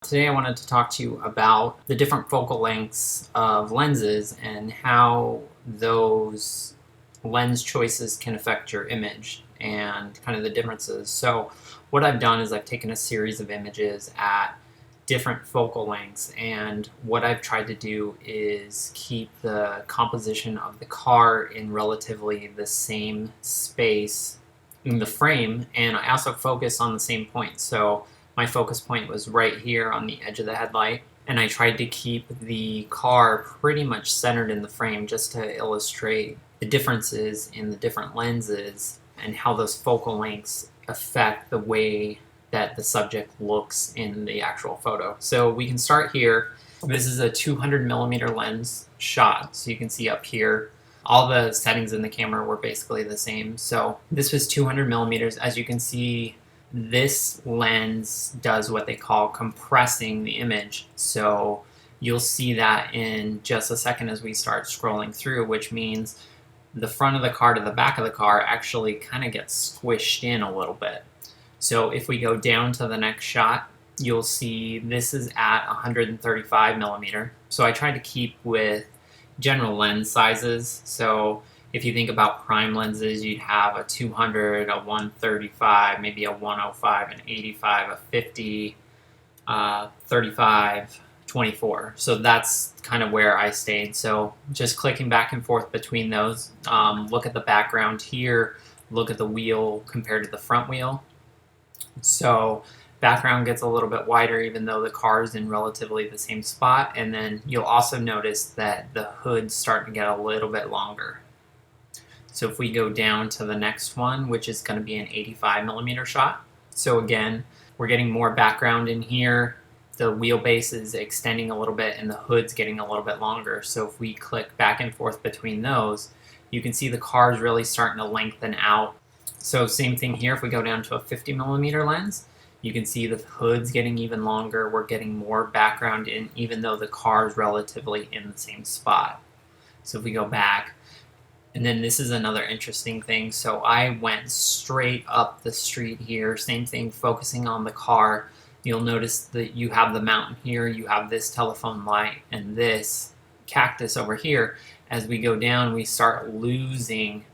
Today I wanted to talk to you about the different focal lengths of lenses and how those lens choices can affect your image and kind of the differences. So what I've done is I've taken a series of images at different focal lengths, and what I've tried to do is keep the composition of the car in relatively the same space in the frame, and I also focus on the same point. So my focus point was right here on the edge of the headlight, and I tried to keep the car pretty much centered in the frame just to illustrate the differences in the different lenses and how those focal lengths affect the way that the subject looks in the actual photo. So we can start here. This is a 200 millimeter lens shot, so you can see up here all the settings in the camera were basically the same. So this was 200 millimeters. As you can see, this lens does what they call compressing the image. So you'll see that in just a second as we start scrolling through, which means the front of the car to the back of the car actually kind of gets squished in a little bit. So if we go down to the next shot, you'll see this is at 135 millimeter. So I tried to keep with general lens sizes. So if you think about prime lenses, you'd have a 200, a 135, maybe a 105, an 85, a 50, 35, 24. So that's kind of where I stayed. So just clicking back and forth between those. Look at the background here. Look at the wheel compared to the front wheel. So background gets a little bit wider even though the car is in relatively the same spot, and then you'll also notice that the hood's starting to get a little bit longer. So if we go down to the next one, which is going to be an 85 millimeter shot, so again we're getting more background in here, the wheelbase is extending a little bit and the hood's getting a little bit longer. So if we click back and forth between those, you can see the car is really starting to lengthen out. So same thing here, if we go down to a 50 millimeter lens, you can see the hood's getting even longer. We're getting more background in, even though the car is relatively in the same spot. So if we go back, and then this is another interesting thing. So I went straight up the street here, same thing, focusing on the car. You'll notice that you have the mountain here, you have this telephone light, and this cactus over here. As we go down, we start losing.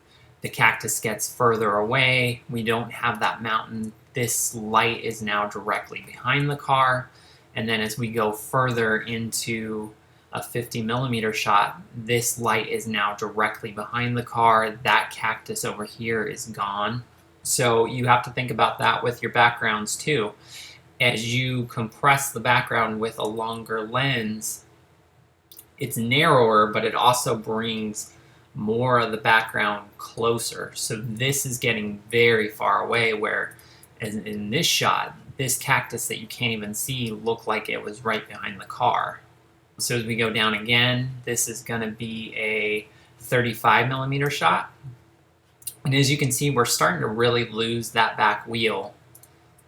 The cactus gets further away. We don't have that mountain. This light is now directly behind the car. And then as we go further into a 50 millimeter shot, this light is now directly behind the car. That cactus over here is gone. So you have to think about that with your backgrounds too. As you compress the background with a longer lens, it's narrower, but it also brings more of the background closer. So this is getting very far away, where as in this shot, this cactus that you can't even see looked like it was right behind the car. So as we go down again, this is going to be a 35 millimeter shot. And as you can see, we're starting to really lose that back wheel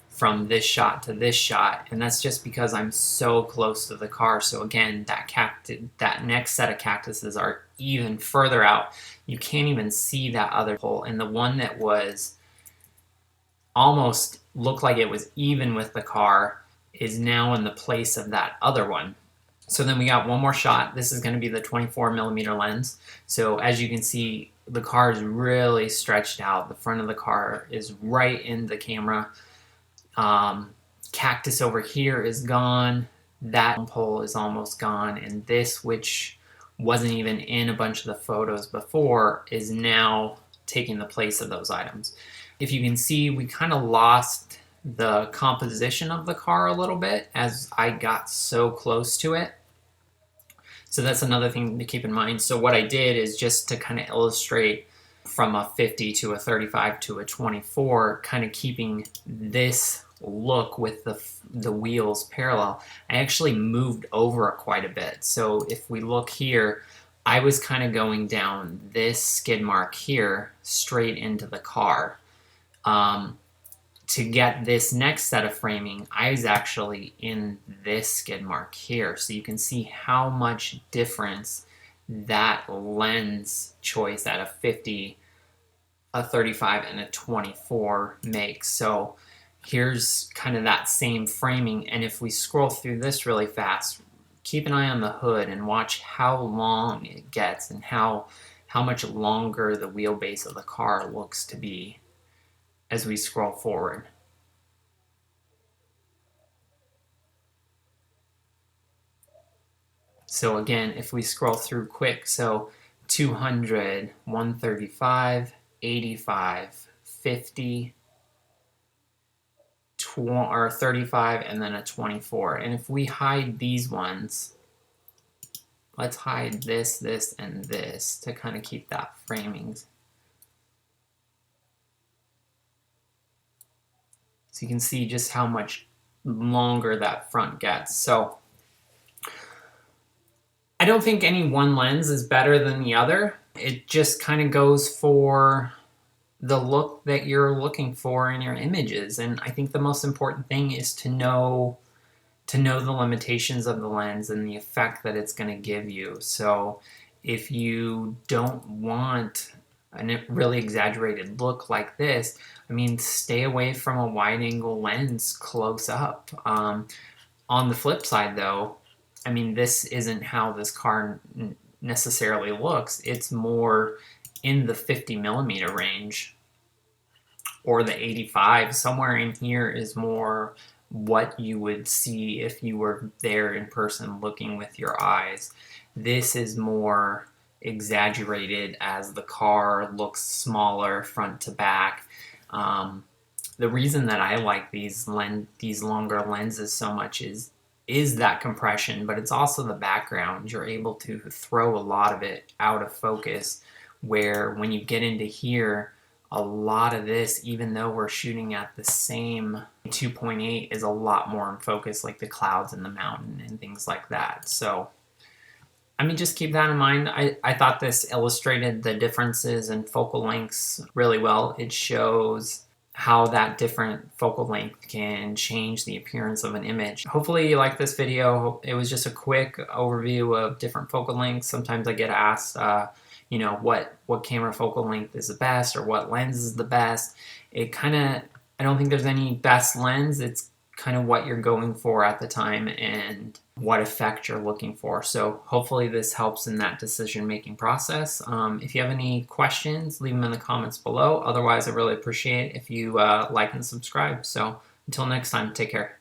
from this shot to this shot, and that's just because I'm so close to the car. So again, that next set of cactuses are even further out. You can't even see that other pole, and the one that was almost looked like it was even with the car is now in the place of that other one. So then we got one more shot. This is going to be the 24 millimeter lens. So as you can see, the car is really stretched out. The front of the car is right in the camera. Cactus over here is gone. That pole is almost gone, and this, which wasn't even in a bunch of the photos before, is now taking the place of those items. If you can see, we kind of lost the composition of the car a little bit as I got so close to it. So that's another thing to keep in mind. So what I did is, just to kind of illustrate from a 50 to a 35 to a 24, kind of keeping this look with the wheels parallel, I actually moved over quite a bit. So if we look here, I was kind of going down this skid mark here straight into the car. To get this next set of framing, I was actually in this skid mark here. So you can see how much difference that lens choice at a 50, a 35, and a 24 makes. So here's kind of that same framing. And if we scroll through this really fast, keep an eye on the hood and watch how long it gets and how much longer the wheelbase of the car looks to be as we scroll forward. So again, if we scroll through quick, so 200, 135, 85, 50, or 35, and then a 24. And if we hide these ones, let's hide this, this, and this to kind of keep that framing. So you can see just how much longer that front gets. So I don't think any one lens is better than the other. It just kind of goes for the look that you're looking for in your images. And I think the most important thing is to know the limitations of the lens and the effect that it's going to give you. So if you don't want a really exaggerated look like this, I mean, stay away from a wide angle lens close up. On the flip side though, I mean, this isn't how this car necessarily looks. It's more in the 50 millimeter range or the 85. Somewhere in here is more what you would see if you were there in person looking with your eyes. This is more exaggerated as the car looks smaller front to back. The reason that I like these longer lenses so much is that compression, but it's also the background. You're able to throw a lot of it out of focus, where when you get into here, a lot of this, even though we're shooting at the same 2.8, is a lot more in focus, like the clouds and the mountain and things like that. So, I mean, just keep that in mind. I thought this illustrated the differences in focal lengths really well. It shows how that different focal length can change the appearance of an image. Hopefully you like this video. It was just a quick overview of different focal lengths. Sometimes I get asked, you know, what camera focal length is the best, or what lens is the best. It kind of, I don't think there's any best lens. It's kind of what you're going for at the time and what effect you're looking for. So hopefully this helps in that decision-making process. If you have any questions, leave them in the comments below. Otherwise, I really appreciate it if you like and subscribe. So until next time, take care.